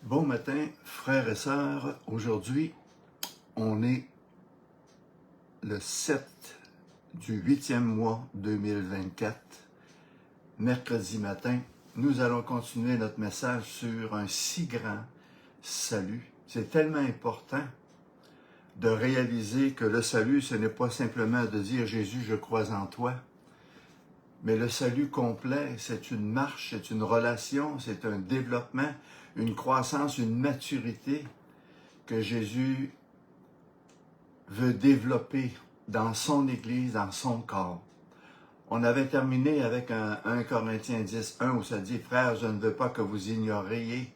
Bon matin, frères et sœurs. Aujourd'hui, on est le 7 du 8e mois 2024, mercredi matin. Nous allons continuer notre message sur un si grand salut. C'est tellement important de réaliser que le salut, ce n'est pas simplement de dire « Jésus, je crois en toi », mais le salut complet, c'est une marche, c'est une relation, c'est un développement, une croissance, une maturité que Jésus veut développer dans son Église, dans son corps. On avait terminé avec un 1 Corinthiens 10, 1 où ça dit « Frères, je ne veux pas que vous ignoriez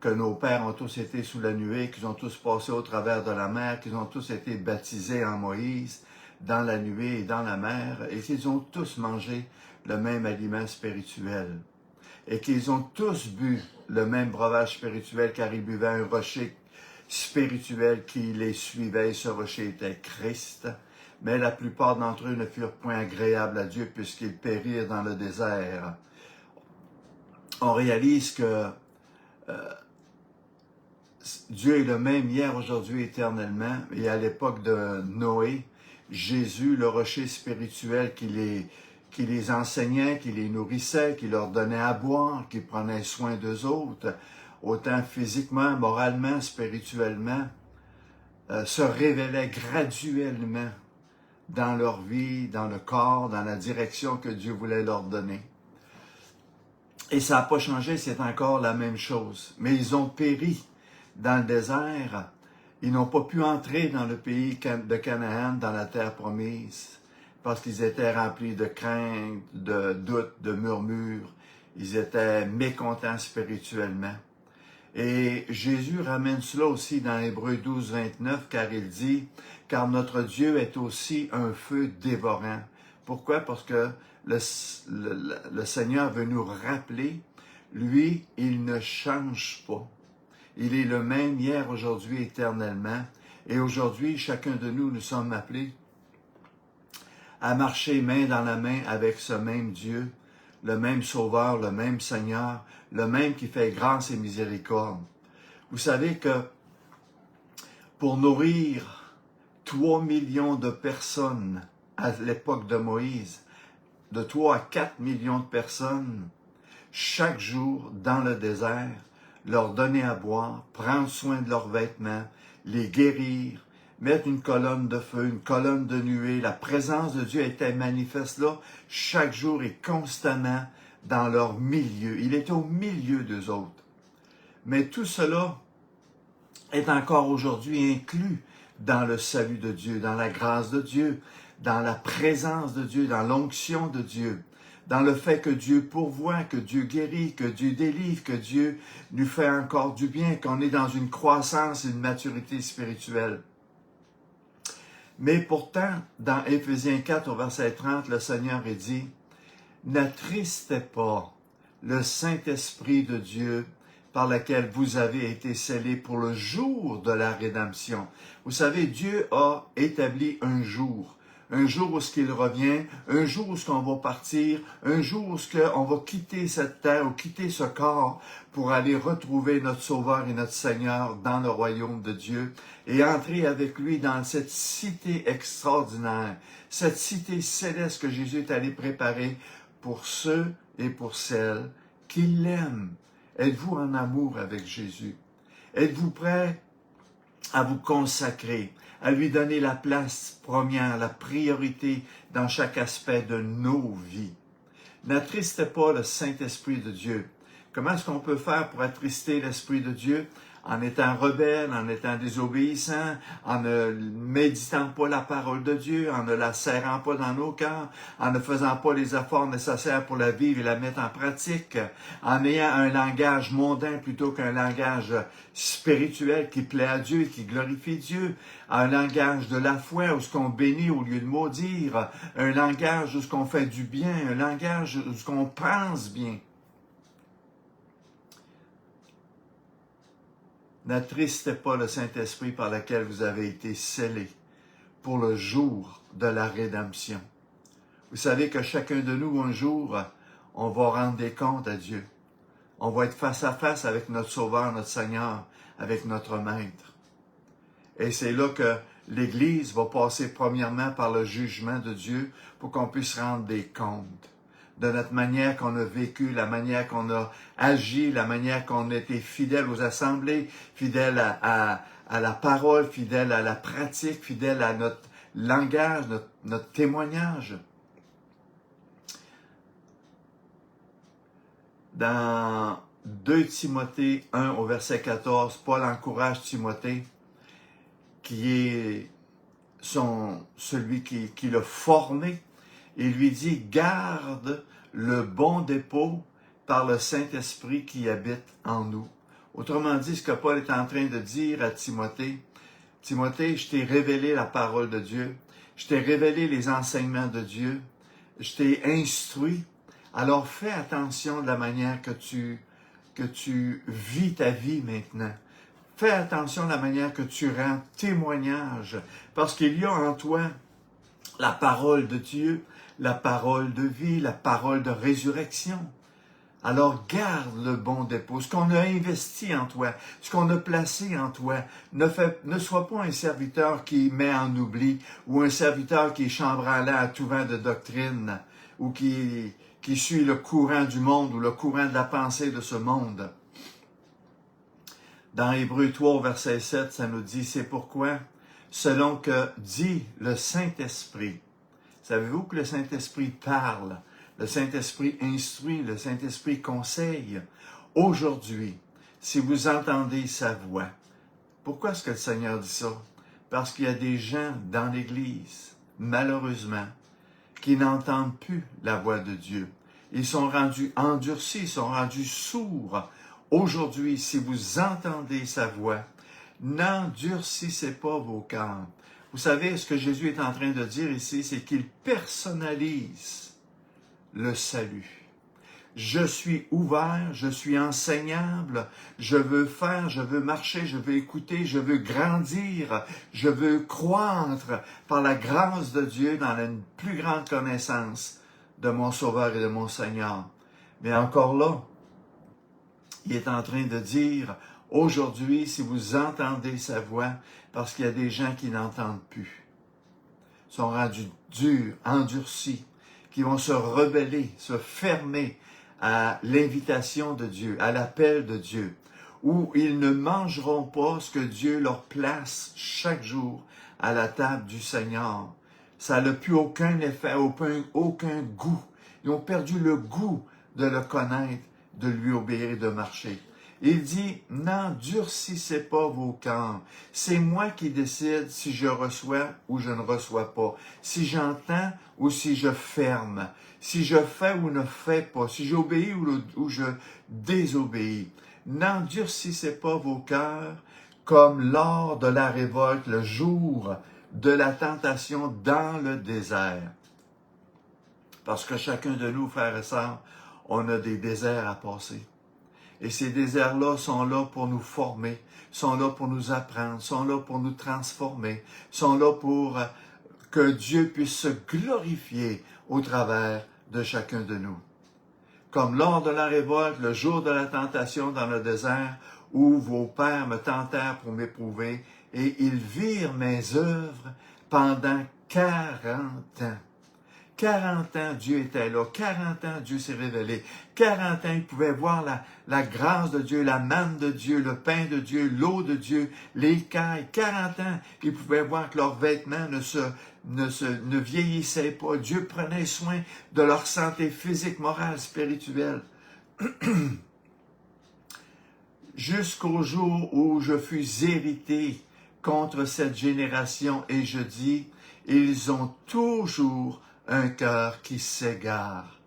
que nos pères ont tous été sous la nuée, qu'ils ont tous passé au travers de la mer, qu'ils ont tous été baptisés en Moïse, dans la nuée et dans la mer, et qu'ils ont tous mangé le même aliment spirituel, et qu'ils ont tous bu le même breuvage spirituel, car ils buvaient un rocher spirituel qui les suivait, et ce rocher était Christ. Mais la plupart d'entre eux ne furent point agréables à Dieu, puisqu'ils périrent dans le désert. » On réalise que Dieu est le même hier, aujourd'hui, éternellement. Et à l'époque de Noé, Jésus, le rocher spirituel qui les enseignait, qui les nourrissait, qui leur donnait à boire, qui prenait soin d'eux autres, autant physiquement, moralement, spirituellement, se révélait graduellement dans leur vie, dans le corps, dans la direction que Dieu voulait leur donner. Et ça n'a pas changé, c'est encore la même chose. Mais ils ont péri dans le désert. Ils n'ont pas pu entrer dans le pays de Canaan, dans la terre promise, parce qu'ils étaient remplis de crainte, de doutes, de murmures. Ils étaient mécontents spirituellement. Et Jésus ramène cela aussi dans Hébreux 12, 29, car il dit « Car notre Dieu est aussi un feu dévorant. » Pourquoi? Parce que le Seigneur veut nous rappeler, lui, il ne change pas. Il est le même hier, aujourd'hui, éternellement. Et aujourd'hui, chacun de nous, nous sommes appelés à marcher main dans la main avec ce même Dieu, le même Sauveur, le même Seigneur, le même qui fait grâce et miséricorde. Vous savez que pour nourrir 3 millions de personnes à l'époque de Moïse, de 3 à 4 millions de personnes, chaque jour dans le désert, leur donner à boire, prendre soin de leurs vêtements, les guérir, mettre une colonne de feu, une colonne de nuée. La présence de Dieu était manifeste là, chaque jour et constamment dans leur milieu. Il était au milieu d'eux autres. Mais tout cela est encore aujourd'hui inclus dans le salut de Dieu, dans la grâce de Dieu, dans la présence de Dieu, dans l'onction de Dieu, dans le fait que Dieu pourvoit, que Dieu guérit, que Dieu délivre, que Dieu nous fait encore du bien, qu'on est dans une croissance et une maturité spirituelle. Mais pourtant, dans Éphésiens 4 au verset 30, le Seigneur est dit « N'attristez pas le Saint-Esprit de Dieu par lequel vous avez été scellés pour le jour de la rédemption. » Vous savez, Dieu a établi un jour où ce qu'il revient, un jour où ce qu'on va partir, un jour où ce qu'on va quitter cette terre ou quitter ce corps pour aller retrouver notre Sauveur et notre Seigneur dans le royaume de Dieu et entrer avec lui dans cette cité extraordinaire, cette cité céleste que Jésus est allé préparer pour ceux et pour celles qui l'aiment. Êtes-vous en amour avec Jésus? Êtes-vous prêt à vous consacrer, à lui donner la place première, la priorité dans chaque aspect de nos vies? N'attristez pas le Saint-Esprit de Dieu. Comment est-ce qu'on peut faire pour attrister l'Esprit de Dieu? En étant rebelle, en étant désobéissant, en ne méditant pas la parole de Dieu, en ne la serrant pas dans nos cœurs, en ne faisant pas les efforts nécessaires pour la vivre et la mettre en pratique, en ayant un langage mondain plutôt qu'un langage spirituel qui plaît à Dieu et qui glorifie Dieu, un langage de la foi où ce qu'on bénit au lieu de maudire, un langage où ce qu'on fait du bien, un langage où ce qu'on pense bien. N'attristez pas le Saint-Esprit par lequel vous avez été scellés pour le jour de la rédemption. Vous savez que chacun de nous, un jour, on va rendre des comptes à Dieu. On va être face à face avec notre Sauveur, notre Seigneur, avec notre Maître. Et c'est là que l'Église va passer premièrement par le jugement de Dieu pour qu'on puisse rendre des comptes de notre manière qu'on a vécu, la manière qu'on a agi, la manière qu'on a été fidèle aux assemblées, fidèle à la parole, fidèle à la pratique, fidèle à notre langage, notre témoignage. Dans 2 Timothée 1 au verset 14, Paul encourage Timothée, qui est celui qui l'a formé, et lui dit, garde le bon dépôt par le Saint-Esprit qui habite en nous. Autrement dit, ce que Paul est en train de dire à Timothée, Timothée, je t'ai révélé la parole de Dieu, je t'ai révélé les enseignements de Dieu, je t'ai instruit, alors fais attention de la manière que tu vis ta vie maintenant. Fais attention de la manière que tu rends témoignage, parce qu'il y a en toi la parole de Dieu, la parole de vie, la parole de résurrection. Alors garde le bon dépôt, ce qu'on a investi en toi, ce qu'on a placé en toi. Ne sois pas un serviteur qui met en oubli ou un serviteur qui est chambranlant à tout vent de doctrine ou qui suit le courant du monde ou le courant de la pensée de ce monde. Dans Hébreux 3, verset 7, ça nous dit, c'est pourquoi, selon que dit le Saint-Esprit, savez-vous que le Saint-Esprit parle, le Saint-Esprit instruit, le Saint-Esprit conseille. Aujourd'hui, si vous entendez sa voix, pourquoi est-ce que le Seigneur dit ça? Parce qu'il y a des gens dans l'Église, malheureusement, qui n'entendent plus la voix de Dieu. Ils sont rendus endurcis, ils sont rendus sourds. Aujourd'hui, si vous entendez sa voix, n'endurcissez pas vos cœurs. Vous savez, ce que Jésus est en train de dire ici, c'est qu'il personnalise le salut. Je suis ouvert, je suis enseignable, je veux faire, je veux marcher, je veux écouter, je veux grandir, je veux croître par la grâce de Dieu dans une plus grande connaissance de mon Sauveur et de mon Seigneur. Mais encore là, il est en train de dire, aujourd'hui, si vous entendez sa voix, parce qu'il y a des gens qui n'entendent plus, sont rendus durs, endurcis, qui vont se rebeller, se fermer à l'invitation de Dieu, à l'appel de Dieu, où ils ne mangeront pas ce que Dieu leur place chaque jour à la table du Seigneur. Ça n'a plus aucun effet, aucun goût. Ils ont perdu le goût de le connaître, de lui obéir et de marcher. Il dit, n'endurcissez pas vos cœurs. C'est moi qui décide si je reçois ou je ne reçois pas, si j'entends ou si je ferme, si je fais ou ne fais pas, si j'obéis ou je désobéis. N'endurcissez pas vos cœurs comme lors de la révolte, le jour de la tentation dans le désert. Parce que chacun de nous, frères et sœurs, on a des déserts à passer. Et ces déserts-là sont là pour nous former, sont là pour nous apprendre, sont là pour nous transformer, sont là pour que Dieu puisse se glorifier au travers de chacun de nous. Comme lors de la révolte, le jour de la tentation dans le désert, où vos pères me tentèrent pour m'éprouver, et ils virent mes œuvres pendant 40 ans. 40 ans, Dieu était là. 40 ans, Dieu s'est révélé. 40 ans, ils pouvaient voir la grâce de Dieu, la manne de Dieu, le pain de Dieu, l'eau de Dieu, l'écaille. 40 ans, ils pouvaient voir que leurs vêtements ne vieillissaient pas. Dieu prenait soin de leur santé physique, morale, spirituelle. Jusqu'au jour où je fus irrité contre cette génération et je dis, ils ont toujours un cœur qui s'égare.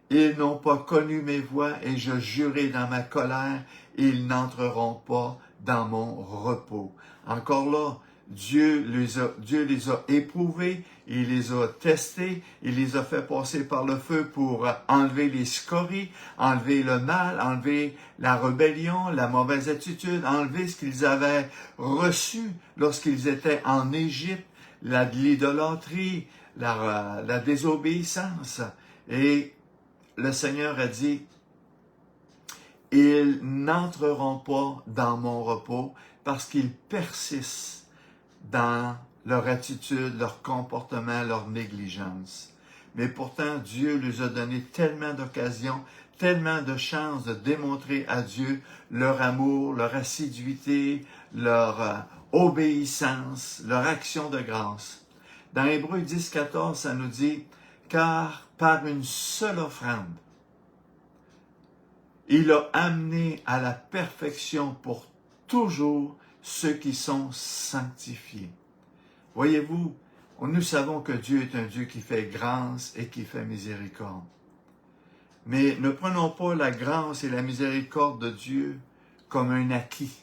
Ils n'ont pas connu mes voies et je jurai dans ma colère, ils n'entreront pas dans mon repos. Encore là, Dieu les a éprouvés, il les a testés, il les a fait passer par le feu pour enlever les scories, enlever le mal, enlever la rébellion, la mauvaise attitude, enlever ce qu'ils avaient reçu lorsqu'ils étaient en Égypte, l'idolâtrie, la désobéissance. Et le Seigneur a dit, ils n'entreront pas dans mon repos parce qu'ils persistent dans leur attitude, leur comportement, leur négligence. Mais pourtant, Dieu leur a donné tellement d'occasions, tellement de chances de démontrer à Dieu leur amour, leur assiduité, leur obéissance, leur action de grâce. Dans Hébreux 10, 14, ça nous dit « Car par une seule offrande, il a amené à la perfection pour toujours ceux qui sont sanctifiés. » Voyez-vous, nous savons que Dieu est un Dieu qui fait grâce et qui fait miséricorde. Mais ne prenons pas la grâce et la miséricorde de Dieu comme un acquis.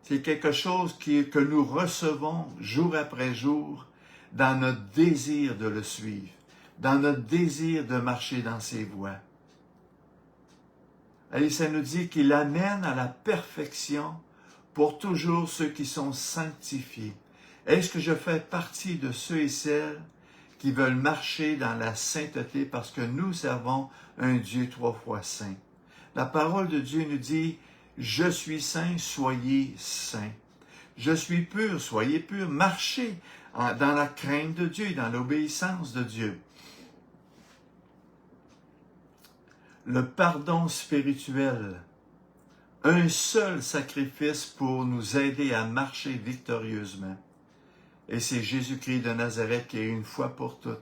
C'est quelque chose que nous recevons jour après jour dans notre désir de le suivre, dans notre désir de marcher dans ses voies. Allez, ça nous dit qu'il amène à la perfection pour toujours ceux qui sont sanctifiés. Est-ce que je fais partie de ceux et celles qui veulent marcher dans la sainteté parce que nous servons un Dieu 3 fois saint? La parole de Dieu nous dit « Je suis saint, soyez saints. Je suis pur, soyez purs. » Marchez dans la crainte de Dieu, dans l'obéissance de Dieu. Le pardon spirituel, un seul sacrifice pour nous aider à marcher victorieusement. Et c'est Jésus-Christ de Nazareth qui, une fois pour toutes,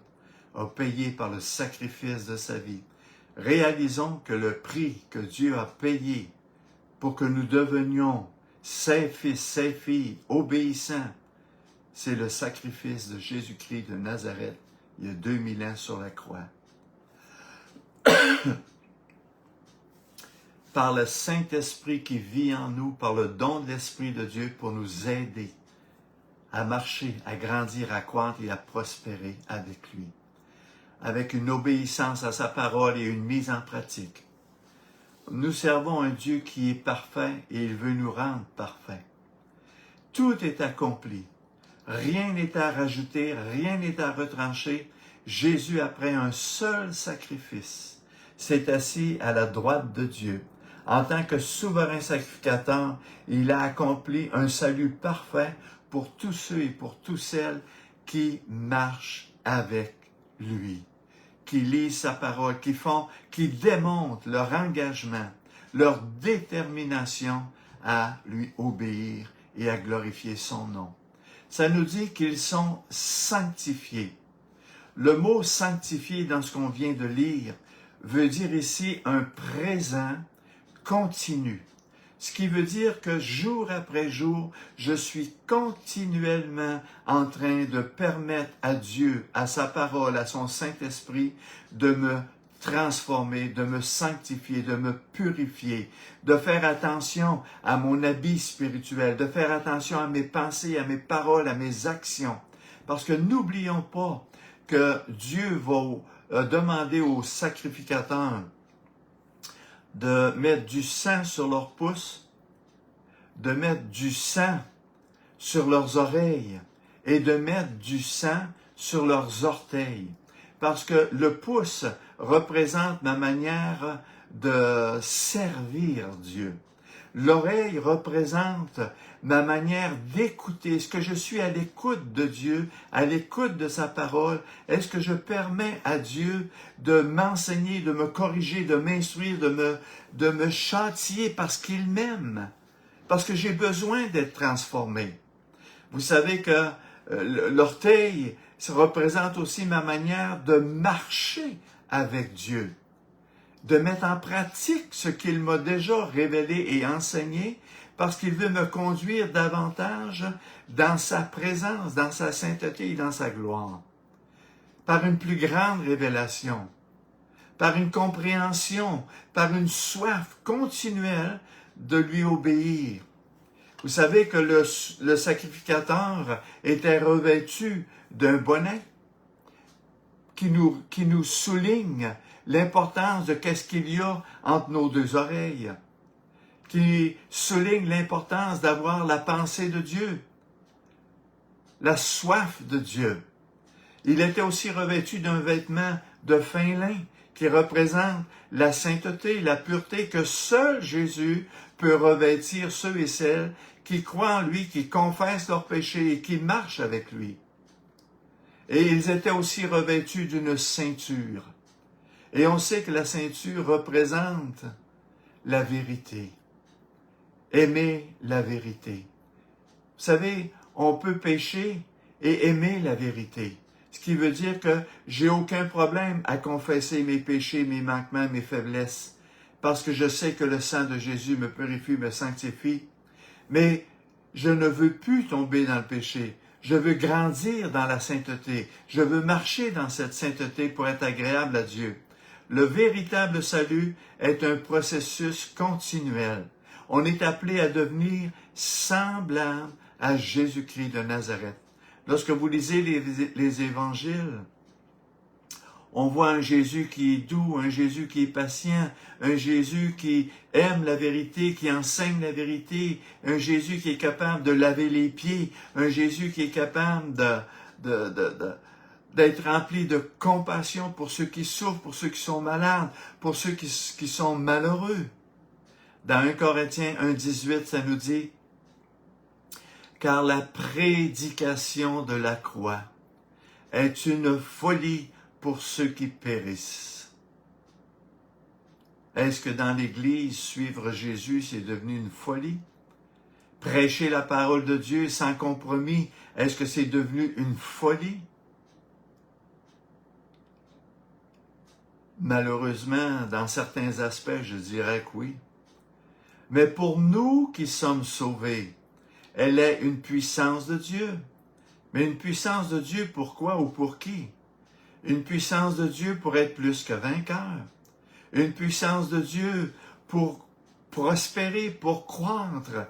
a payé par le sacrifice de sa vie. Réalisons que le prix que Dieu a payé pour que nous devenions ses fils, ses filles, obéissants, c'est le sacrifice de Jésus-Christ de Nazareth, il y a 2000 ans sur la croix. Par le Saint-Esprit qui vit en nous, par le don de l'Esprit de Dieu pour nous aider à marcher, à grandir, à croître et à prospérer avec lui, avec une obéissance à sa parole et une mise en pratique. Nous servons un Dieu qui est parfait et il veut nous rendre parfaits. Tout est accompli. Rien n'est à rajouter, rien n'est à retrancher. Jésus, après un seul sacrifice, s'est assis à la droite de Dieu. En tant que souverain sacrificateur, il a accompli un salut parfait pour tous ceux et pour toutes celles qui marchent avec lui, qui lisent sa parole, qui démontrent leur engagement, leur détermination à lui obéir et à glorifier son nom. Ça nous dit qu'ils sont sanctifiés. Le mot sanctifié dans ce qu'on vient de lire veut dire ici un présent continu. Ce qui veut dire que jour après jour, je suis continuellement en train de permettre à Dieu, à sa parole, à son Saint-Esprit, de me transformer, de me sanctifier, de me purifier, de faire attention à mon habit spirituel, de faire attention à mes pensées, à mes paroles, à mes actions. Parce que n'oublions pas que Dieu va demander aux sacrificateurs de mettre du sang sur leurs pouces, de mettre du sang sur leurs oreilles et de mettre du sang sur leurs orteils. Parce que le pouce représente ma manière de servir Dieu. L'oreille représente ma manière d'écouter. Est-ce que je suis à l'écoute de Dieu, à l'écoute de sa parole? Est-ce que je permets à Dieu de m'enseigner, de me corriger, de m'instruire, de me châtier parce qu'il m'aime? Parce que j'ai besoin d'être transformé. Vous savez que l'orteil représente aussi ma manière de marcher avec Dieu, de mettre en pratique ce qu'il m'a déjà révélé et enseigné, parce qu'il veut me conduire davantage dans sa présence, dans sa sainteté et dans sa gloire, par une plus grande révélation, par une compréhension, par une soif continuelle de lui obéir. Vous savez que le sacrificateur était revêtu d'un bonnet qui nous souligne l'importance de qu'est-ce qu'il y a entre nos deux oreilles, qui souligne l'importance d'avoir la pensée de Dieu, la soif de Dieu. Il était aussi revêtu d'un vêtement de fin lin qui représente la sainteté, la pureté que seul Jésus peut revêtir ceux et celles qui croient en lui, qui confessent leurs péchés et qui marchent avec lui. Et ils étaient aussi revêtus d'une ceinture. Et on sait que la ceinture représente la vérité. Aimer la vérité. Vous savez, on peut pécher et aimer la vérité. Ce qui veut dire que j'ai aucun problème à confesser mes péchés, mes manquements, mes faiblesses, parce que je sais que le sang de Jésus me purifie, me sanctifie. Mais je ne veux plus tomber dans le péché. Je veux grandir dans la sainteté. Je veux marcher dans cette sainteté pour être agréable à Dieu. Le véritable salut est un processus continuel. On est appelé à devenir semblable à Jésus-Christ de Nazareth. Lorsque vous lisez les évangiles, on voit un Jésus qui est doux, un Jésus qui est patient, un Jésus qui aime la vérité, qui enseigne la vérité, un Jésus qui est capable de laver les pieds, un Jésus qui est capable d'être rempli de compassion pour ceux qui souffrent, pour ceux qui sont malades, pour ceux qui sont malheureux. Dans 1 Corinthiens 1,18, ça nous dit « Car la prédication de la croix est une folie pour ceux qui périssent. » Est-ce que dans l'Église, suivre Jésus, c'est devenu une folie? Prêcher la parole de Dieu sans compromis, est-ce que c'est devenu une folie? Malheureusement, dans certains aspects, je dirais que oui. Mais pour nous qui sommes sauvés, elle est une puissance de Dieu. Mais une puissance de Dieu pourquoi ou pour qui? Une puissance de Dieu pour être plus que vainqueur. Une puissance de Dieu pour prospérer, pour croître,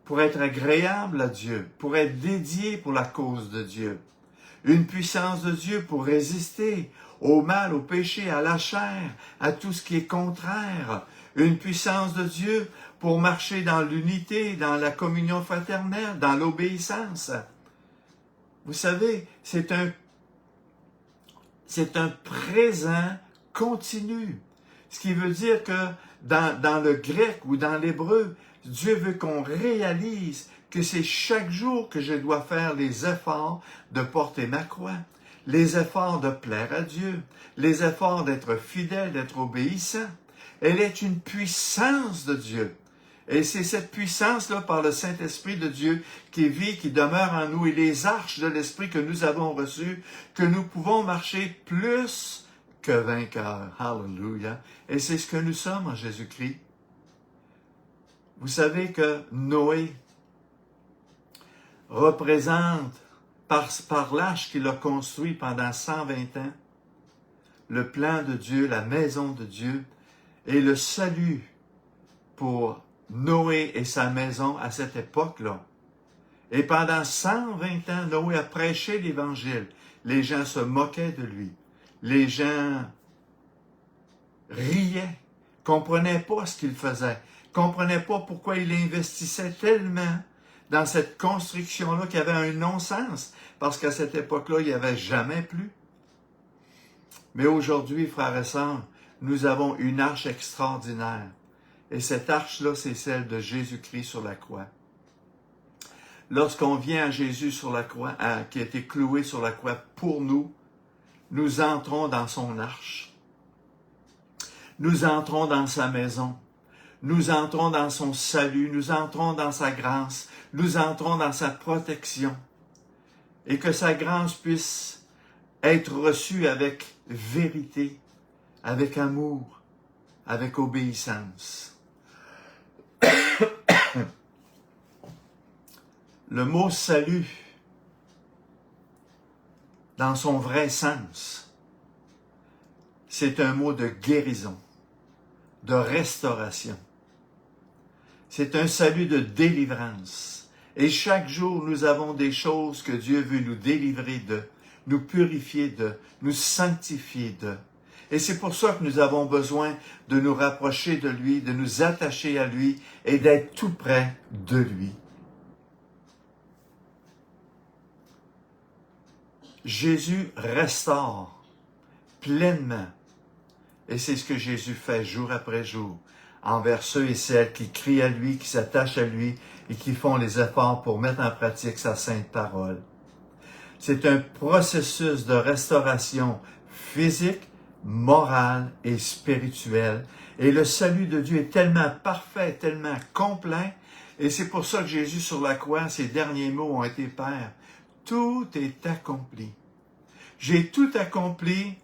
pour être agréable à Dieu, pour être dédié pour la cause de Dieu. Une puissance de Dieu pour résister au mal, au péché, à la chair, à tout ce qui est contraire. Une puissance de Dieu pour marcher dans l'unité, dans la communion fraternelle, dans l'obéissance. Vous savez, c'est un présent continu. Ce qui veut dire que dans le grec ou dans l'hébreu, Dieu veut qu'on réalise que c'est chaque jour que je dois faire les efforts de porter ma croix, les efforts de plaire à Dieu, les efforts d'être fidèle, d'être obéissant. Elle est une puissance de Dieu. Et c'est cette puissance-là, par le Saint-Esprit de Dieu, qui vit, qui demeure en nous, et les arches de l'Esprit que nous avons reçues, que nous pouvons marcher plus que vainqueurs. Hallelujah. Et c'est ce que nous sommes en Jésus-Christ. Vous savez que Noé représente, par l'arche qu'il a construit pendant 120 ans, le plan de Dieu, la maison de Dieu, et le salut pour Noé et sa maison à cette époque-là. Et pendant 120 ans, Noé a prêché l'Évangile. Les gens se moquaient de lui. Les gens riaient, comprenaient pas ce qu'il faisait, comprenaient pas pourquoi il investissait tellement dans cette construction-là qui avait un non-sens, parce qu'à cette époque-là, il n'y avait jamais plu. Mais aujourd'hui, frères et sœurs, nous avons une arche extraordinaire. Et cette arche-là, c'est celle de Jésus-Christ sur la croix. Lorsqu'on vient à Jésus sur la croix, qui a été cloué sur la croix pour nous, nous entrons dans son arche. Nous entrons dans sa maison. Nous entrons dans son salut. Nous entrons dans sa grâce. Nous entrons dans sa protection. Et que sa grâce puisse être reçue avec vérité, avec amour, avec obéissance. Le mot salut, dans son vrai sens, c'est un mot de guérison, de restauration. C'est un salut de délivrance. Et chaque jour, nous avons des choses que Dieu veut nous délivrer de, nous purifier de, nous sanctifier de. Et c'est pour ça que nous avons besoin de nous rapprocher de lui, de nous attacher à lui et d'être tout près de lui. Jésus restaure pleinement Et c'est ce que Jésus fait jour après jour envers ceux et celles qui crient à lui, qui s'attachent à lui et qui font les efforts pour mettre en pratique sa sainte parole. C'est un processus de restauration physique, morale et spirituelle. Et le salut de Dieu est tellement parfait, tellement complet. Et c'est pour ça que Jésus sur la croix, ses derniers mots ont été, Père, tout est accompli. J'ai tout accompli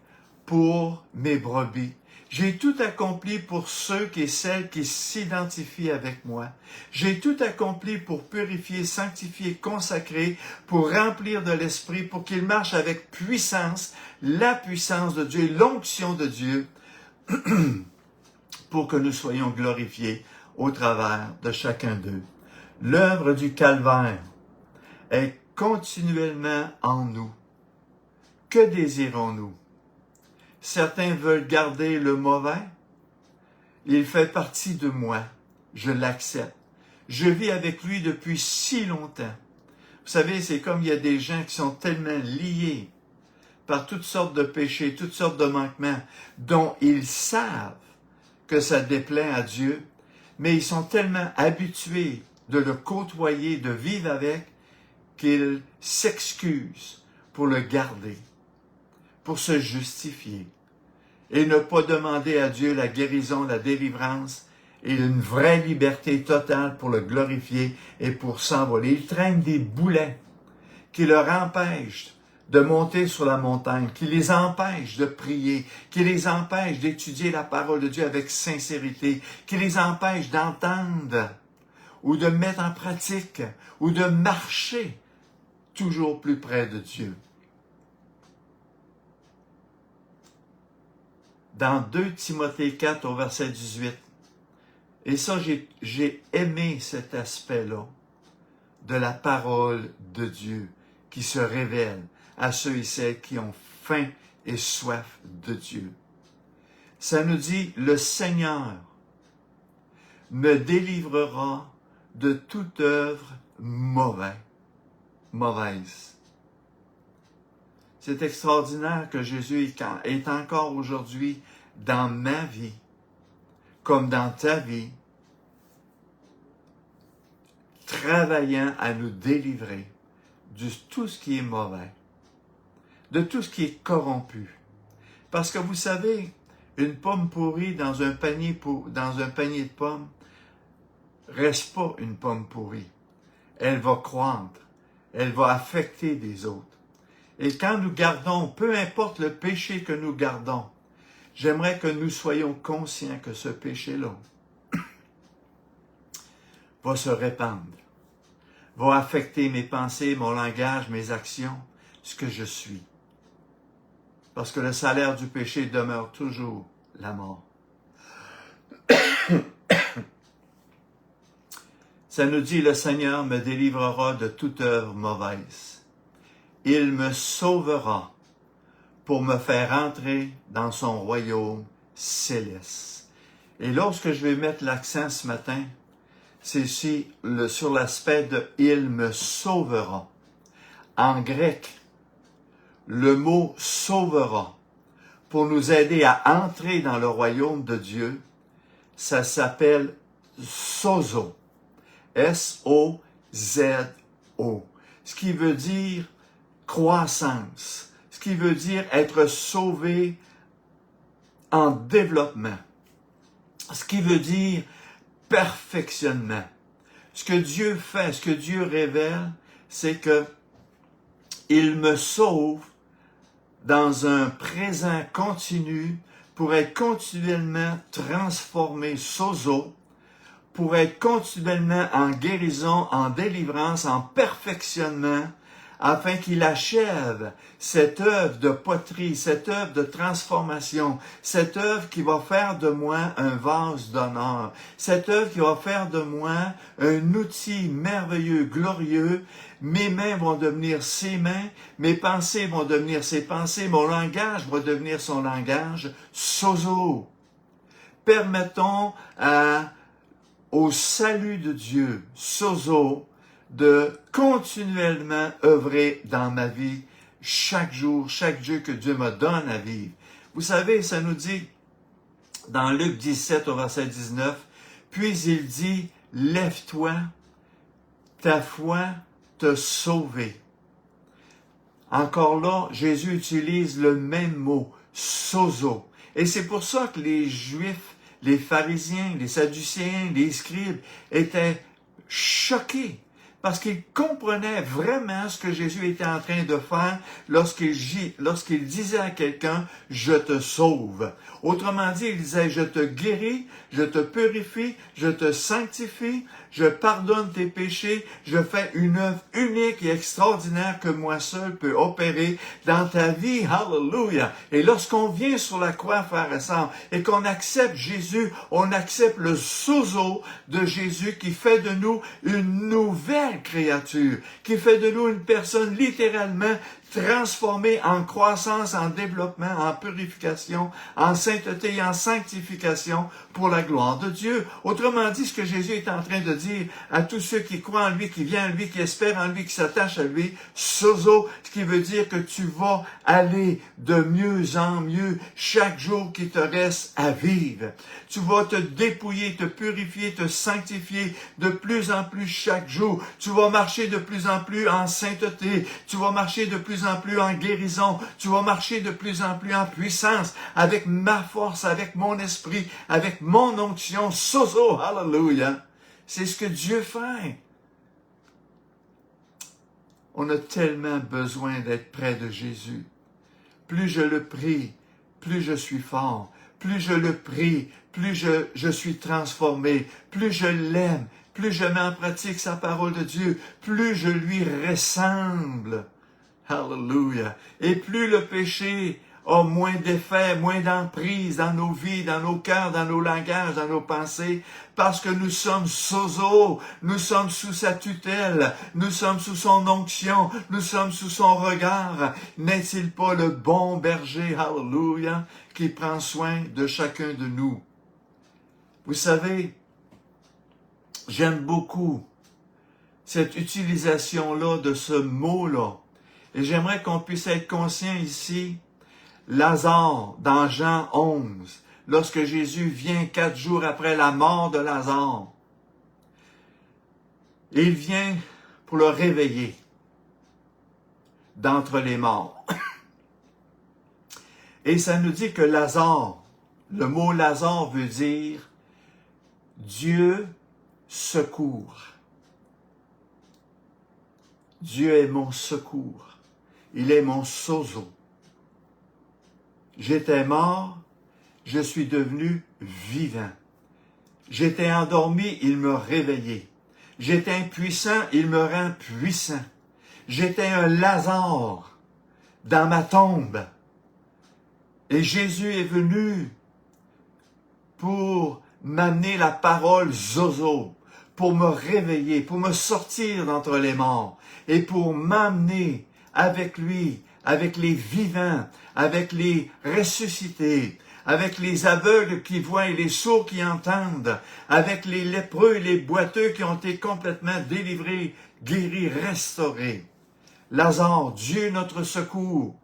pour mes brebis. J'ai tout accompli pour ceux et celles qui s'identifient avec moi. J'ai tout accompli pour purifier, sanctifier, consacrer, pour remplir de l'Esprit, pour qu'il marche avec puissance, la puissance de Dieu, l'onction de Dieu, pour que nous soyons glorifiés au travers de chacun d'eux. L'œuvre du calvaire est continuellement en nous. Que désirons-nous? Certains veulent garder le mauvais. Il fait partie de moi. Je l'accepte. Je vis avec lui depuis si longtemps. Vous savez, c'est comme il y a des gens qui sont tellement liés par toutes sortes de péchés, toutes sortes de manquements, dont ils savent que ça déplaît à Dieu, mais ils sont tellement habitués de le côtoyer, de vivre avec, qu'ils s'excusent pour le garder, pour se justifier, et ne pas demander à Dieu la guérison, la délivrance, et une vraie liberté totale pour le glorifier et pour s'envoler. Ils traînent des boulets qui leur empêchent de monter sur la montagne, qui les empêchent de prier, qui les empêchent d'étudier la parole de Dieu avec sincérité, qui les empêchent d'entendre ou de mettre en pratique ou de marcher toujours plus près de Dieu. Dans 2 Timothée 4 au verset 18, et ça j'ai aimé cet aspect-là de la parole de Dieu qui se révèle à ceux et celles qui ont faim et soif de Dieu. Ça nous dit, le Seigneur me délivrera de toute œuvre mauvaise. C'est extraordinaire que Jésus est encore aujourd'hui dans ma vie, comme dans ta vie, travaillant à nous délivrer de tout ce qui est mauvais, de tout ce qui est corrompu. Parce que vous savez, une pomme pourrie dans un panier de pommes reste pas une pomme pourrie. Elle va croître, elle va affecter des autres. Et quand nous gardons, peu importe le péché que nous gardons, j'aimerais que nous soyons conscients que ce péché-là va se répandre, va affecter mes pensées, mon langage, mes actions, ce que je suis. Parce que le salaire du péché demeure toujours la mort. Ça nous dit, le Seigneur me délivrera de toute œuvre mauvaise. Il me sauvera pour me faire entrer dans son royaume céleste. Et lorsque je vais mettre l'accent ce matin, c'est ici sur l'aspect de « il me sauvera ». En grec, le mot « sauvera » pour nous aider à entrer dans le royaume de Dieu, ça s'appelle « sozo ». S-O-Z-O. Ce qui veut dire croissance. Ce qui veut dire être sauvé en développement. Ce qui veut dire perfectionnement. Ce que Dieu fait, ce que Dieu révèle, c'est que il me sauve dans un présent continu pour être continuellement transformé, sozo, pour être continuellement en guérison, en délivrance, en perfectionnement, afin qu'il achève cette œuvre de poterie, cette œuvre de transformation, cette œuvre qui va faire de moi un vase d'honneur, cette œuvre qui va faire de moi un outil merveilleux, glorieux. Mes mains vont devenir ses mains, mes pensées vont devenir ses pensées, mon langage va devenir son langage, sozo. Permettons au salut de Dieu, sozo, de continuellement œuvrer dans ma vie, chaque jour que Dieu me donne à vivre. Vous savez, ça nous dit, dans Luc 17 au verset 19, « Puis il dit, lève-toi, ta foi t'a sauvé. » Encore là, Jésus utilise le même mot, sozo. Et c'est pour ça que les Juifs, les pharisiens, les sadducéens, les scribes étaient choqués. Parce qu'ils comprenaient vraiment ce que Jésus était en train de faire lorsqu'il disait à quelqu'un « Je te sauve ». Autrement dit, il disait « Je te guéris, je te purifie, je te sanctifie, je pardonne tes péchés, je fais une œuvre unique et extraordinaire que moi seul peux opérer dans ta vie. » Hallelujah! Et lorsqu'on vient sur la croix, frères et sœurs, et qu'on accepte Jésus, on accepte le sozo de Jésus qui fait de nous une nouvelle créature, qui fait de nous une personne littéralement transformée en croissance, en développement, en purification, en sainteté et en sanctification pour la gloire de Dieu. Autrement dit, ce que Jésus est en train de dire à tous ceux qui croient en lui, qui viennent en lui, qui espèrent en lui, qui s'attachent à lui, sozo, ce qui veut dire que tu vas aller de mieux en mieux chaque jour qui te reste à vivre. Tu vas te dépouiller, te purifier, te sanctifier de plus en plus chaque jour. Tu vas marcher de plus en plus en sainteté. Tu vas marcher de plus en plus en guérison. Tu vas marcher de plus en plus en puissance avec ma force, avec mon esprit, avec mon onction. Sozo, hallelujah. C'est ce que Dieu fait. On a tellement besoin d'être près de Jésus. Plus je le prie, plus je suis fort. Plus je le prie, plus je suis transformé. Plus je l'aime, plus je mets en pratique sa parole de Dieu, plus je lui ressemble. Hallelujah. Et plus le péché a moins d'effet, moins d'emprise dans nos vies, dans nos cœurs, dans nos langages, dans nos pensées, parce que nous sommes sozo, nous sommes sous sa tutelle, nous sommes sous son onction, nous sommes sous son regard. N'est-il pas le bon berger, hallelujah, qui prend soin de chacun de nous? Vous savez, j'aime beaucoup cette utilisation-là de ce mot-là. Et j'aimerais qu'on puisse être conscient ici, Lazare, dans Jean 11, lorsque Jésus vient 4 jours après la mort de Lazare, il vient pour le réveiller d'entre les morts. Et ça nous dit que Lazare, le mot Lazare veut dire Dieu secourt. Dieu est mon secours. Il est mon sozo. J'étais mort, je suis devenu vivant. J'étais endormi, il me réveillait. J'étais impuissant, il me rend puissant. J'étais un Lazare dans ma tombe. Et Jésus est venu pour m'amener la parole zozo, pour me réveiller, pour me sortir d'entre les morts et pour m'amener avec lui, avec les vivants, avec les ressuscités, avec les aveugles qui voient et les sourds qui entendent, avec les lépreux et les boiteux qui ont été complètement délivrés, guéris, restaurés. Lazare, Dieu notre secours.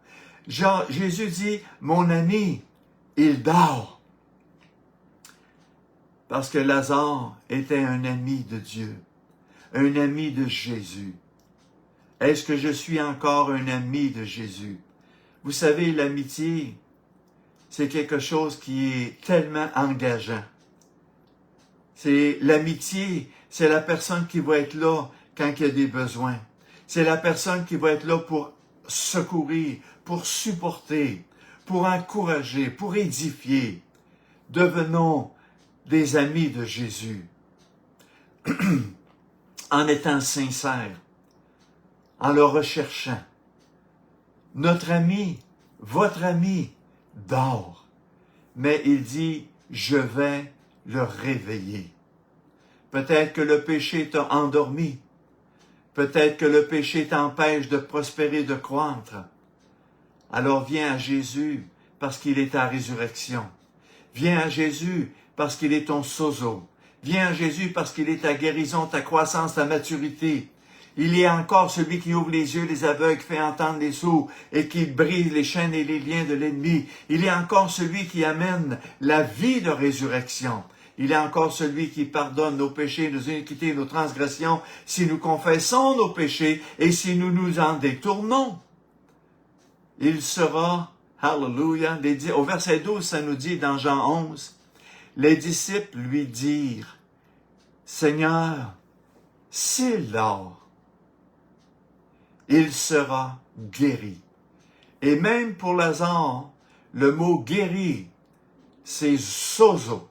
Jésus dit, mon ami, il dort. Parce que Lazare était un ami de Dieu, un ami de Jésus. Est-ce que je suis encore un ami de Jésus? Vous savez, l'amitié, c'est quelque chose qui est tellement engageant. C'est l'amitié, c'est la personne qui va être là quand il y a des besoins. C'est la personne qui va être là pour secourir, pour supporter, pour encourager, pour édifier. Devenons des amis de Jésus en étant sincères, en le recherchant. Notre ami, votre ami, dort, mais il dit, je vais le réveiller. Peut-être que le péché t'a endormi, peut-être que le péché t'empêche de prospérer, de croître. Alors viens à Jésus parce qu'il est ta résurrection. Viens à Jésus parce qu'il est ton sozo. Viens à Jésus parce qu'il est ta guérison, ta croissance, ta maturité. Il est encore celui qui ouvre les yeux des aveugles, qui fait entendre les sourds et qui brise les chaînes et les liens de l'ennemi. Il est encore celui qui amène la vie de résurrection. Il est encore celui qui pardonne nos péchés, nos iniquités, nos transgressions, si nous confessons nos péchés et si nous nous en détournons. Il sera, hallelujah, au verset 12, ça nous dit dans Jean 11, les disciples lui dirent, Seigneur, s'il dort, il sera guéri. Et même pour Lazare, le mot guéri, c'est sozo.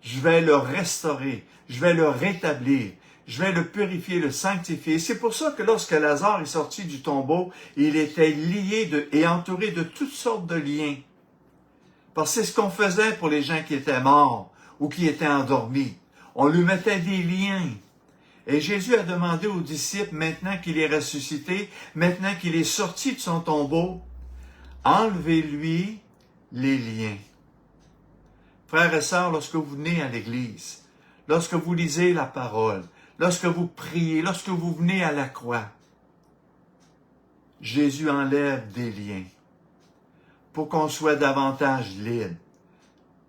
Je vais le restaurer, je vais le rétablir, je vais le purifier, le sanctifier. C'est pour ça que lorsque Lazare est sorti du tombeau, il était lié et entouré de toutes sortes de liens. Parce que c'est ce qu'on faisait pour les gens qui étaient morts ou qui étaient endormis. On lui mettait des liens. Et Jésus a demandé aux disciples, maintenant qu'il est ressuscité, maintenant qu'il est sorti de son tombeau, enlevez-lui les liens. Frères et sœurs, lorsque vous venez à l'Église, lorsque vous lisez la parole, lorsque vous priez, lorsque vous venez à la croix, Jésus enlève des liens pour qu'on soit davantage libre.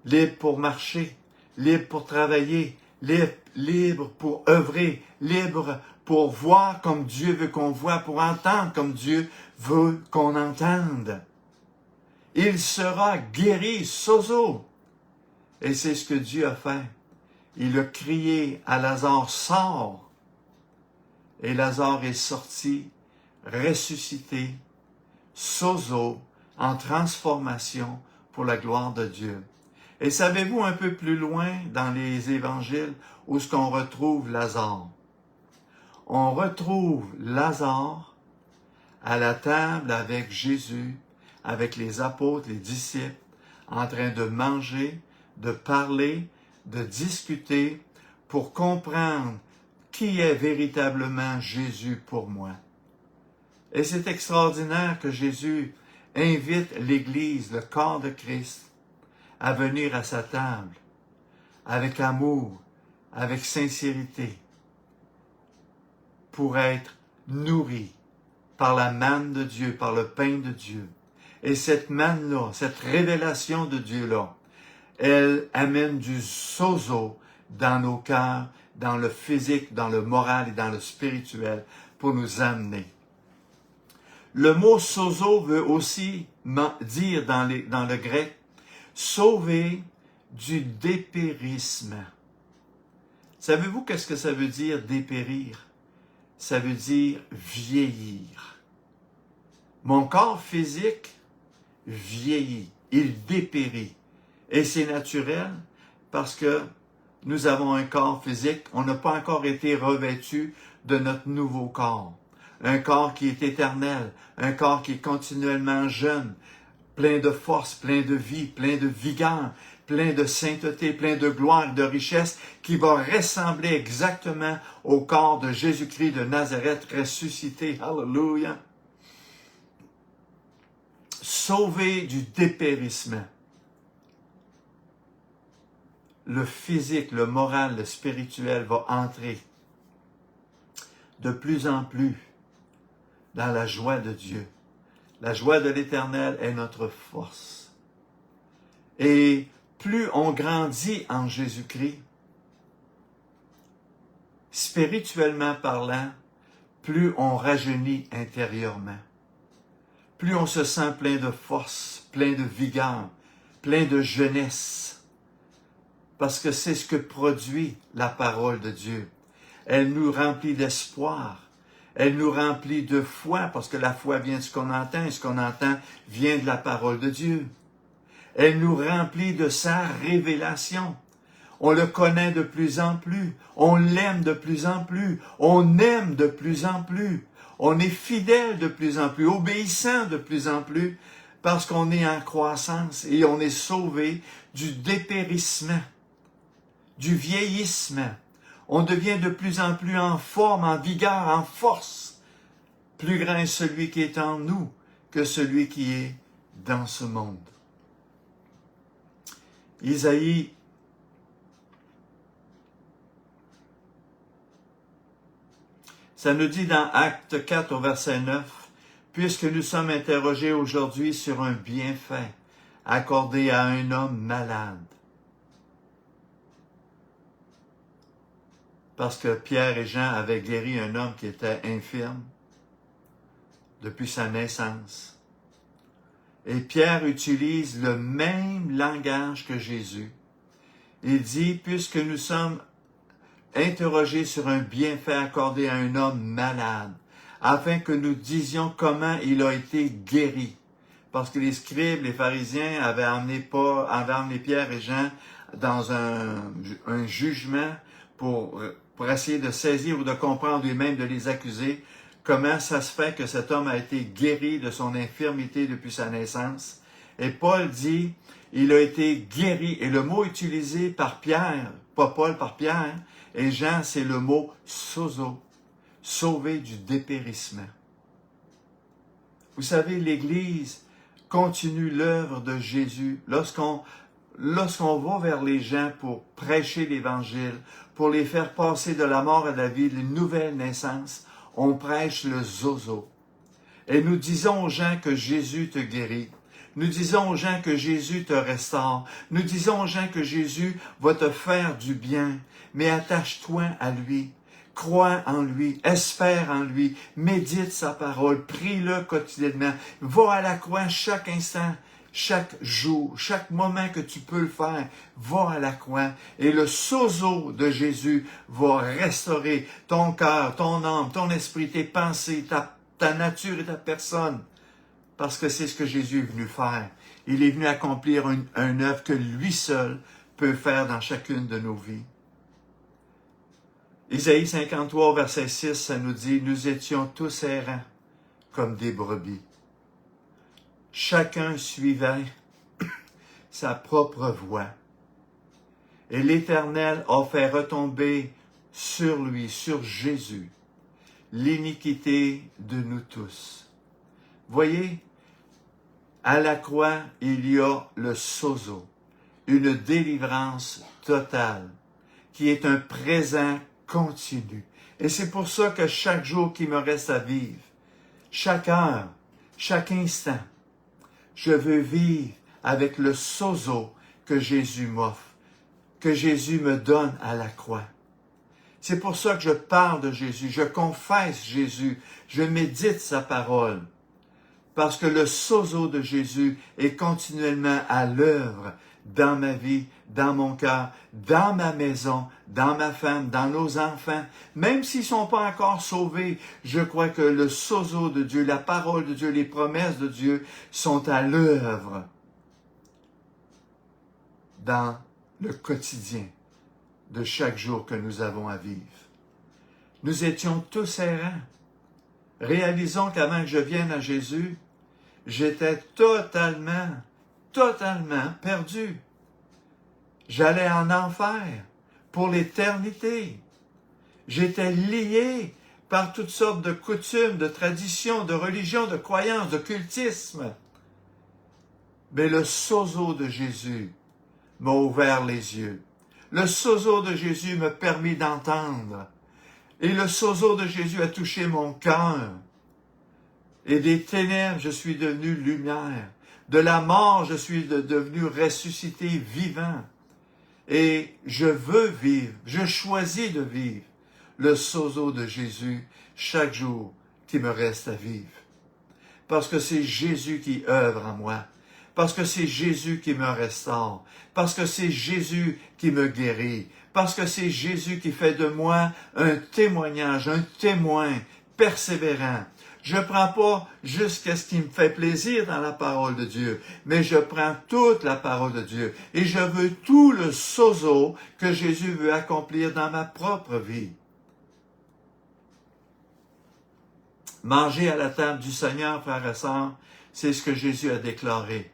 Libre pour marcher, libre pour travailler, libre pour œuvrer, libre pour voir comme Dieu veut qu'on voit, pour entendre comme Dieu veut qu'on entende. Il sera guéri, sozo. Et c'est ce que Dieu a fait. Il a crié à Lazare, sors. Et Lazare est sorti, ressuscité, sozo, en transformation pour la gloire de Dieu. Et savez-vous un peu plus loin dans les évangiles où est-ce qu'on retrouve Lazare? On retrouve Lazare à la table avec Jésus, avec les apôtres, les disciples, en train de manger, de parler, de discuter pour comprendre qui est véritablement Jésus pour moi. Et c'est extraordinaire que Jésus invite l'Église, le corps de Christ, à venir à sa table, avec amour, avec sincérité, pour être nourri par la manne de Dieu, par le pain de Dieu. Et cette manne-là, cette révélation de Dieu-là, elle amène du sozo dans nos cœurs, dans le physique, dans le moral et dans le spirituel, pour nous amener. Le mot sozo veut aussi dire dans le grec, sauver du dépérissement. Savez-vous qu'est-ce que ça veut dire dépérir? Ça veut dire vieillir. Mon corps physique vieillit, il dépérit. Et c'est naturel parce que nous avons un corps physique, on n'a pas encore été revêtu de notre nouveau corps. Un corps qui est éternel, un corps qui est continuellement jeune, plein de force, plein de vie, plein de vigueur, plein de sainteté, plein de gloire, de richesse, qui va ressembler exactement au corps de Jésus-Christ de Nazareth ressuscité. Alléluia! Sauvé du dépérissement. Le physique, le moral, le spirituel va entrer de plus en plus dans la joie de Dieu. La joie de l'Éternel est notre force. Et plus on grandit en Jésus-Christ, spirituellement parlant, plus on rajeunit intérieurement. Plus on se sent plein de force, plein de vigueur, plein de jeunesse. Parce que c'est ce que produit la parole de Dieu. Elle nous remplit d'espoir. Elle nous remplit de foi, parce que la foi vient de ce qu'on entend, et ce qu'on entend vient de la parole de Dieu. Elle nous remplit de sa révélation. On le connaît de plus en plus. On l'aime de plus en plus. On aime de plus en plus. On est fidèle de plus en plus, obéissant de plus en plus, parce qu'on est en croissance et on est sauvé du dépérissement, du vieillissement. On devient de plus en plus en forme, en vigueur, en force. Plus grand est celui qui est en nous que celui qui est dans ce monde. Isaïe Ça nous dit dans Acte 4 au verset 9, « Puisque nous sommes interrogés aujourd'hui sur un bienfait accordé à un homme malade. » Parce que Pierre et Jean avaient guéri un homme qui était infirme depuis sa naissance. Et Pierre utilise le même langage que Jésus. Il dit, puisque nous sommes interrogés sur un bienfait accordé à un homme malade, afin que nous disions comment il a été guéri. Parce que les scribes, les pharisiens avaient emmené Pierre et Jean dans un jugement pour essayer de saisir ou de comprendre lui-même, de les accuser. Comment ça se fait que cet homme a été guéri de son infirmité depuis sa naissance? Et Paul dit, il a été guéri. Et le mot utilisé par Pierre, pas Paul, par Pierre, et Jean, c'est le mot sozo, sauvé du dépérissement. Vous savez, l'Église continue l'œuvre de Jésus. Lorsqu'on va vers les gens pour prêcher l'Évangile, pour les faire passer de la mort à la vie, une nouvelle naissance, on prêche le zozo. Et nous disons aux gens que Jésus te guérit. Nous disons aux gens que Jésus te restaure. Nous disons aux gens que Jésus va te faire du bien. Mais attache-toi à lui. Crois en lui. Espère en lui. Médite sa parole. Prie-le quotidiennement. Va à la croix chaque instant. Chaque jour, chaque moment que tu peux le faire, va à la croix et le sozo de Jésus va restaurer ton cœur, ton âme, ton esprit, tes pensées, ta nature et ta personne. Parce que c'est ce que Jésus est venu faire. Il est venu accomplir une œuvre que lui seul peut faire dans chacune de nos vies. Isaïe 53, verset 6, ça nous dit, « Nous étions tous errants comme des brebis. Chacun suivait sa propre voie. Et l'Éternel a fait retomber sur lui, sur Jésus, l'iniquité de nous tous. » Voyez, à la croix, il y a le sozo, une délivrance totale, qui est un présent continu. Et c'est pour ça que chaque jour qui me reste à vivre, chaque heure, chaque instant, je veux vivre avec le sozo que Jésus m'offre, que Jésus me donne à la croix. C'est pour ça que je parle de Jésus, je confesse Jésus, je médite sa parole, parce que le sozo de Jésus est continuellement à l'œuvre dans ma vie, dans mon cœur, dans ma maison, dans ma femme, dans nos enfants. Même s'ils ne sont pas encore sauvés, je crois que le sozo de Dieu, la parole de Dieu, les promesses de Dieu sont à l'œuvre dans le quotidien de chaque jour que nous avons à vivre. Nous étions tous errants. Réalisons qu'avant que je vienne à Jésus, j'étais totalement perdu. J'allais en enfer pour l'éternité. J'étais lié par toutes sortes de coutumes, de traditions, de religions, de croyances, de cultisme. Mais le sozo de Jésus m'a ouvert les yeux. Le sozo de Jésus m'a permis d'entendre. Et le sozo de Jésus a touché mon cœur. Et des ténèbres, je suis devenu lumière. De la mort, je suis devenu ressuscité vivant. Et je veux vivre, je choisis de vivre le sozo de Jésus chaque jour qui me reste à vivre. Parce que c'est Jésus qui œuvre en moi. Parce que c'est Jésus qui me restaure. Parce que c'est Jésus qui me guérit. Parce que c'est Jésus qui fait de moi un témoignage, un témoin persévérant. Je ne prends pas juste ce qui me fait plaisir dans la parole de Dieu, mais je prends toute la parole de Dieu et je veux tout le sozo que Jésus veut accomplir dans ma propre vie. Manger à la table du Seigneur, frères et sœurs, c'est ce que Jésus a déclaré.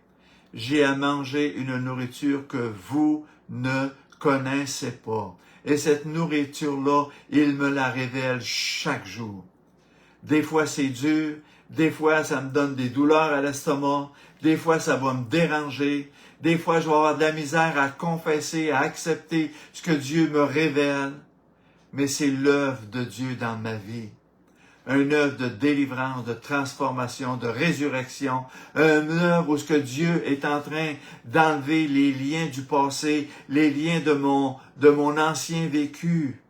J'ai à manger une nourriture que vous ne connaissez pas. Et cette nourriture-là, il me la révèle chaque jour. Des fois, c'est dur. Des fois, ça me donne des douleurs à l'estomac. Des fois, ça va me déranger. Des fois, je vais avoir de la misère à confesser, à accepter ce que Dieu me révèle. Mais c'est l'œuvre de Dieu dans ma vie. une œuvre de délivrance, de transformation, de résurrection, une œuvre où ce que Dieu est en train d'enlever les liens du passé, les liens de mon ancien vécu,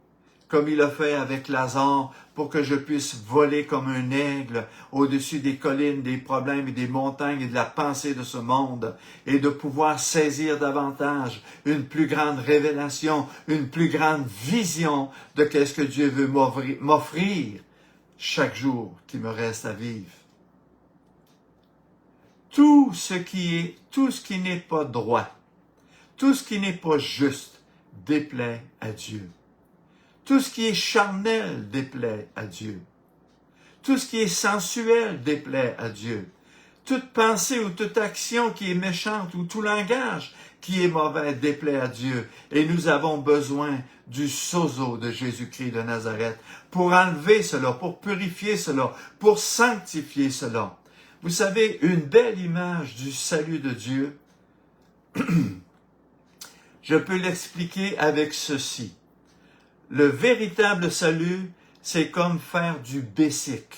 comme il a fait avec Lazare, pour que je puisse voler comme un aigle au-dessus des collines, des problèmes et des montagnes et de la pensée de ce monde, et de pouvoir saisir davantage une plus grande révélation, une plus grande vision de qu'est-ce que Dieu veut m'offrir chaque jour qui me reste à vivre. Tout ce qui n'est pas droit, tout ce qui n'est pas juste déplaît à Dieu. Tout ce qui est charnel déplaît à Dieu. Tout ce qui est sensuel déplaît à Dieu. Toute pensée ou toute action qui est méchante ou tout langage qui est mauvais déplaît à Dieu. Et nous avons besoin du sozo de Jésus-Christ de Nazareth pour enlever cela, pour purifier cela, pour sanctifier cela. Vous savez, une belle image du salut de Dieu, je peux l'expliquer avec ceci. Le véritable salut, c'est comme faire du bicycle.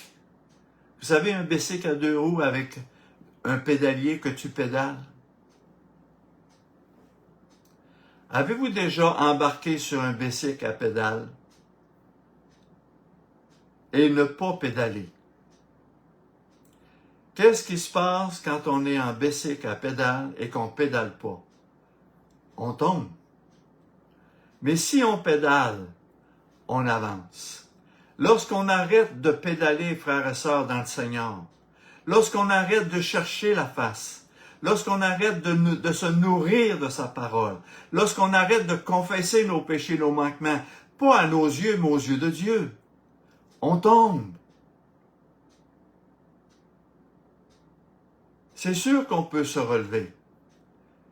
Vous savez, un bicycle à 2 roues avec un pédalier que tu pédales? Avez-vous déjà embarqué sur un bicycle à pédale et ne pas pédaler? Qu'est-ce qui se passe quand on est en bicycle à pédale et qu'on ne pédale pas? On tombe. Mais si on pédale, on avance. Lorsqu'on arrête de pédaler, frères et sœurs, dans le Seigneur, lorsqu'on arrête de chercher la face, lorsqu'on arrête de se nourrir de sa parole, lorsqu'on arrête de confesser nos péchés, nos manquements, pas à nos yeux, mais aux yeux de Dieu, on tombe. C'est sûr qu'on peut se relever.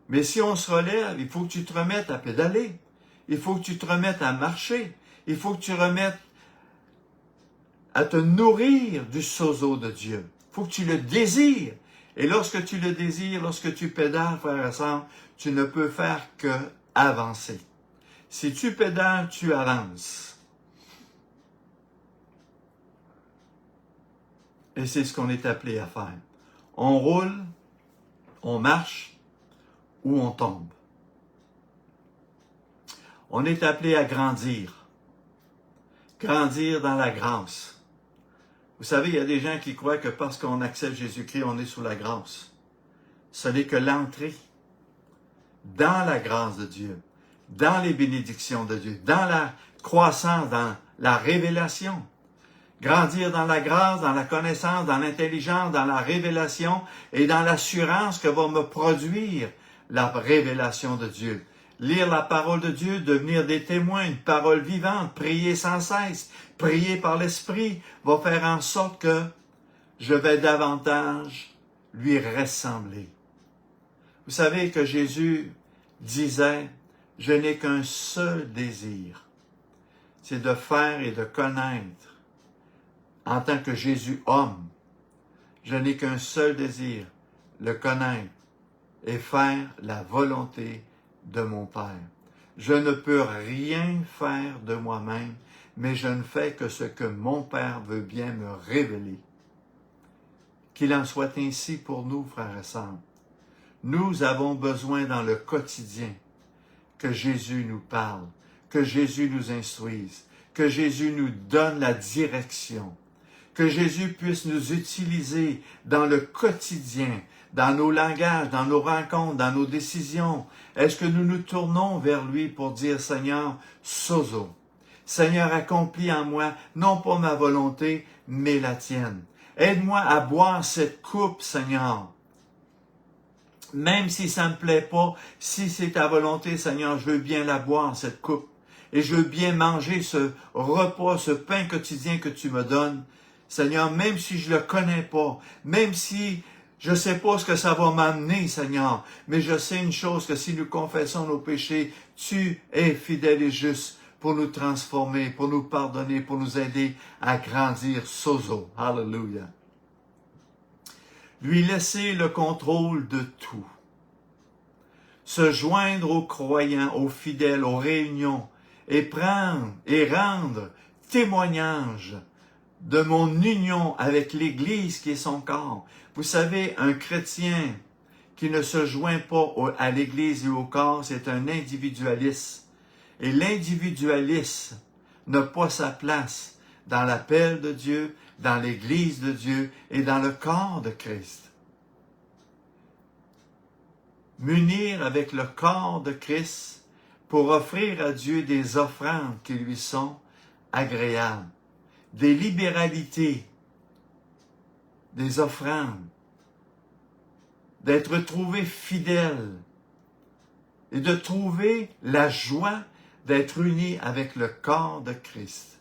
Mais si on se relève, il faut que tu te remettes à pédaler. Il faut que tu te remettes à marcher. Il faut que tu remettes à te nourrir du sozo de Dieu. Il faut que tu le désires. Et lorsque tu le désires, lorsque tu pédales, frère et sœur, tu ne peux faire que avancer. Si tu pédales, tu avances. Et c'est ce qu'on est appelé à faire. On roule, on marche ou on tombe. On est appelé à grandir. Grandir dans la grâce. Vous savez, il y a des gens qui croient que parce qu'on accepte Jésus-Christ, on est sous la grâce. Ce n'est que l'entrée dans la grâce de Dieu, dans les bénédictions de Dieu, dans la croissance, dans la révélation. Grandir dans la grâce, dans la connaissance, dans l'intelligence, dans la révélation et dans l'assurance que va me produire la révélation de Dieu. Lire la parole de Dieu, devenir des témoins, une parole vivante, prier sans cesse, prier par l'Esprit, va faire en sorte que je vais davantage lui ressembler. Vous savez que Jésus disait, « Je n'ai qu'un seul désir, c'est de faire et de connaître. » En tant que Jésus homme, je n'ai qu'un seul désir, le connaître et faire la volonté de mon Père. Je ne peux rien faire de moi-même, mais je ne fais que ce que mon Père veut bien me révéler. Qu'il en soit ainsi pour nous, frères et sœurs. Nous avons besoin dans le quotidien que Jésus nous parle, que Jésus nous instruise, que Jésus nous donne la direction, que Jésus puisse nous utiliser dans le quotidien, dans nos langages, dans nos rencontres, dans nos décisions. Est-ce que nous nous tournons vers lui pour dire, Seigneur, sozo, Seigneur, accomplis en moi, non pas ma volonté, mais la tienne. Aide-moi à boire cette coupe, Seigneur. Même si ça ne me plaît pas, si c'est ta volonté, Seigneur, je veux bien la boire, cette coupe. Et je veux bien manger ce repas, ce pain quotidien que tu me donnes. Seigneur, même si je ne le connais pas, même si je ne sais pas ce que ça va m'amener, Seigneur, mais je sais une chose, que si nous confessons nos péchés, tu es fidèle et juste pour nous transformer, pour nous pardonner, pour nous aider à grandir. Sozo. Hallelujah. Lui laisser le contrôle de tout. Se joindre aux croyants, aux fidèles, aux réunions, et prendre et rendre témoignage de mon union avec l'Église qui est son corps. Vous savez, un chrétien qui ne se joint pas à l'Église et au corps, c'est un individualiste. Et l'individualisme n'a pas sa place dans l'appel de Dieu, dans l'Église de Dieu et dans le corps de Christ. M'unir avec le corps de Christ pour offrir à Dieu des offrandes qui lui sont agréables, des libéralités, des offrandes, d'être trouvé fidèle et de trouver la joie d'être uni avec le corps de Christ.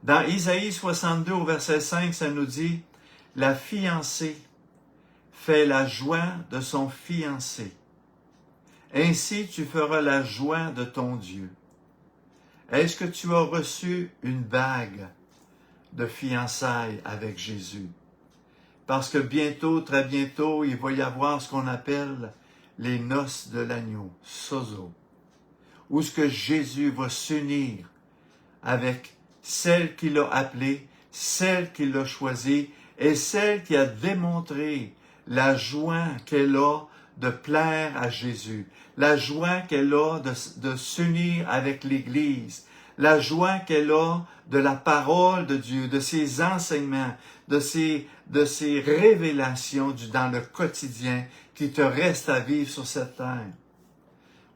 Dans Isaïe 62 au verset 5, ça nous dit « La fiancée fait la joie de son fiancé. Ainsi tu feras la joie de ton Dieu. » Est-ce que tu as reçu une bague de fiançailles avec Jésus? Parce que bientôt, très bientôt, il va y avoir ce qu'on appelle les noces de l'agneau, sozo, où ce que Jésus va s'unir avec celle qu'il a appelée, celle qu'il a choisie et celle qui a démontré la joie qu'elle a de plaire à Jésus, la joie qu'elle a de s'unir avec l'Église, la joie qu'elle a de la parole de Dieu, de ses enseignements, de ses révélations dans le quotidien qui te reste à vivre sur cette terre.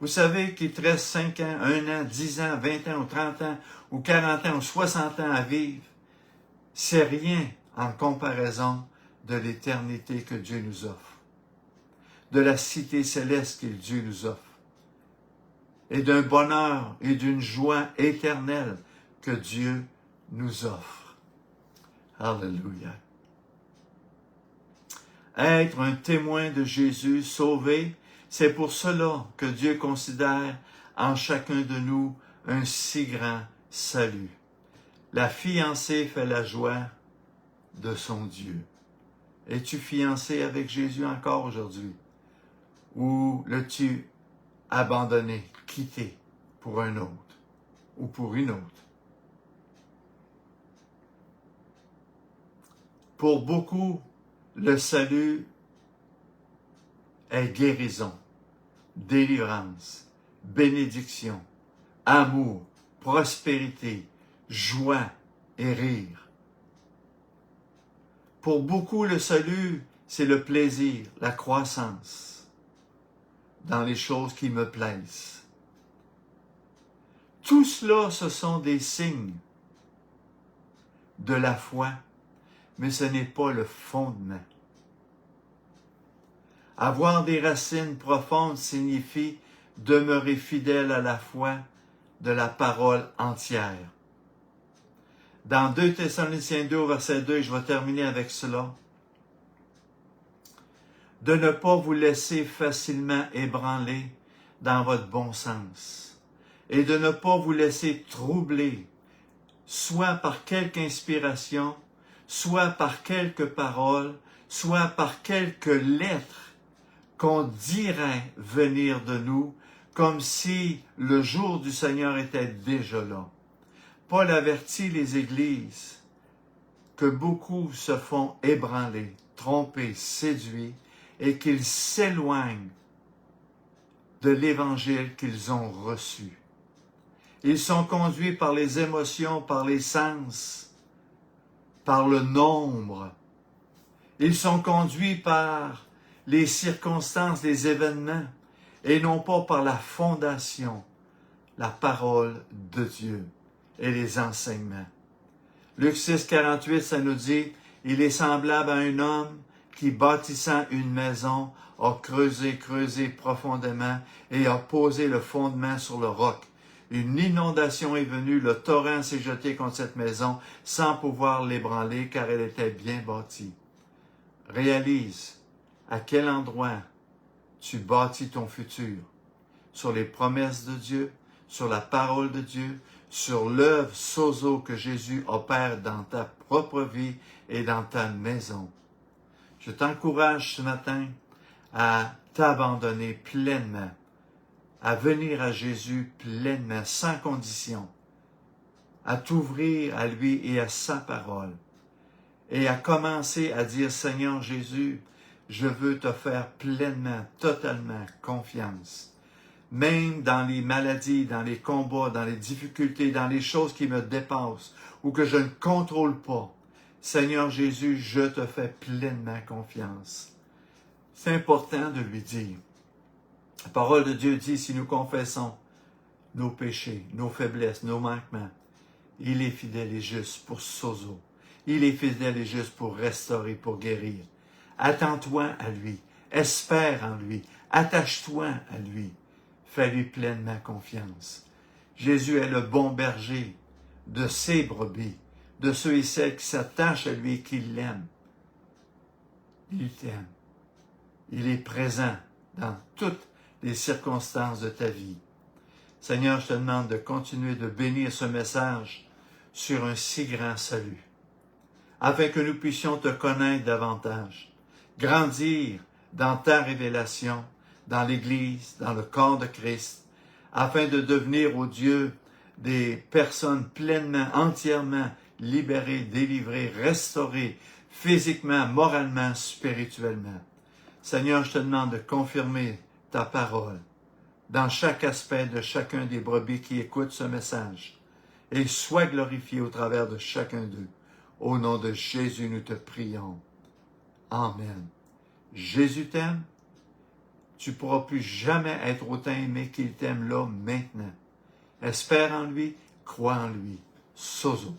Vous savez qu'il te reste 5 ans, 1 an, 10 ans, 20 ans, ou 30 ans, ou 40 ans, ou 60 ans à vivre. C'est rien en comparaison de l'éternité que Dieu nous offre, de la cité céleste que Dieu nous offre, et d'un bonheur et d'une joie éternelle que Dieu nous offre. Alléluia. Être un témoin de Jésus sauvé, c'est pour cela que Dieu considère en chacun de nous un si grand salut. La fiancée fait la joie de son Dieu. Es-tu fiancé avec Jésus encore aujourd'hui? Ou l'as-tu abandonné, quitté pour un autre ou pour une autre? Pour beaucoup, le salut est guérison, délivrance, bénédiction, amour, prospérité, joie et rire. Pour beaucoup, le salut, c'est le plaisir, la croissance dans les choses qui me plaisent. Tout cela, ce sont des signes de la foi, mais ce n'est pas le fondement. Avoir des racines profondes signifie demeurer fidèle à la foi de la parole entière. Dans 2 Thessaloniciens 2 au verset 2, je vais terminer avec cela. De ne pas vous laisser facilement ébranler dans votre bon sens et de ne pas vous laisser troubler, soit par quelque inspiration, soit par quelques paroles, soit par quelques lettres qu'on dirait venir de nous, comme si le jour du Seigneur était déjà là. Paul avertit les églises que beaucoup se font ébranler, tromper, séduits, et qu'ils s'éloignent de l'évangile qu'ils ont reçu. Ils sont conduits par les émotions, par les sens, par le nombre. Ils sont conduits par les circonstances, les événements, et non pas par la fondation, la parole de Dieu et les enseignements. Luc 6, 48, ça nous dit, « Il est semblable à un homme qui, bâtissant une maison, a creusé profondément et a posé le fondement sur le roc. Une inondation est venue, le torrent s'est jeté contre cette maison sans pouvoir l'ébranler car elle était bien bâtie. » Réalise à quel endroit tu bâtis ton futur, sur les promesses de Dieu, sur la parole de Dieu, sur l'œuvre sozo que Jésus opère dans ta propre vie et dans ta maison. Je t'encourage ce matin à t'abandonner pleinement, à venir à Jésus pleinement, sans condition, à t'ouvrir à lui et à sa parole, et à commencer à dire, Seigneur Jésus, je veux te faire pleinement, totalement confiance. Même dans les maladies, dans les combats, dans les difficultés, dans les choses qui me dépassent ou que je ne contrôle pas, Seigneur Jésus, je te fais pleinement confiance. C'est important de lui dire. La parole de Dieu dit, si nous confessons nos péchés, nos faiblesses, nos manquements, il est fidèle et juste pour sozo. Il est fidèle et juste pour restaurer, pour guérir. Attends-toi à lui. Espère en lui. Attache-toi à lui. Fais-lui pleinement confiance. Jésus est le bon berger de ses brebis, de ceux et celles qui s'attachent à lui et qui l'aiment. Il t'aime. Il est présent dans toutes les circonstances de ta vie. Seigneur, je te demande de continuer de bénir ce message sur un si grand salut, afin que nous puissions te connaître davantage, grandir dans ta révélation, dans l'Église, dans le corps de Christ, afin de devenir, ô Dieu, des personnes pleinement, entièrement libérées, délivrées, restaurées, physiquement, moralement, spirituellement. Seigneur, je te demande de confirmer ta parole dans chaque aspect de chacun des brebis qui écoutent ce message, et sois glorifié au travers de chacun d'eux. Au nom de Jésus, nous te prions. Amen. Jésus t'aime. Tu ne pourras plus jamais être autant aimé qu'il t'aime là maintenant. Espère en lui, crois en lui. Sozo.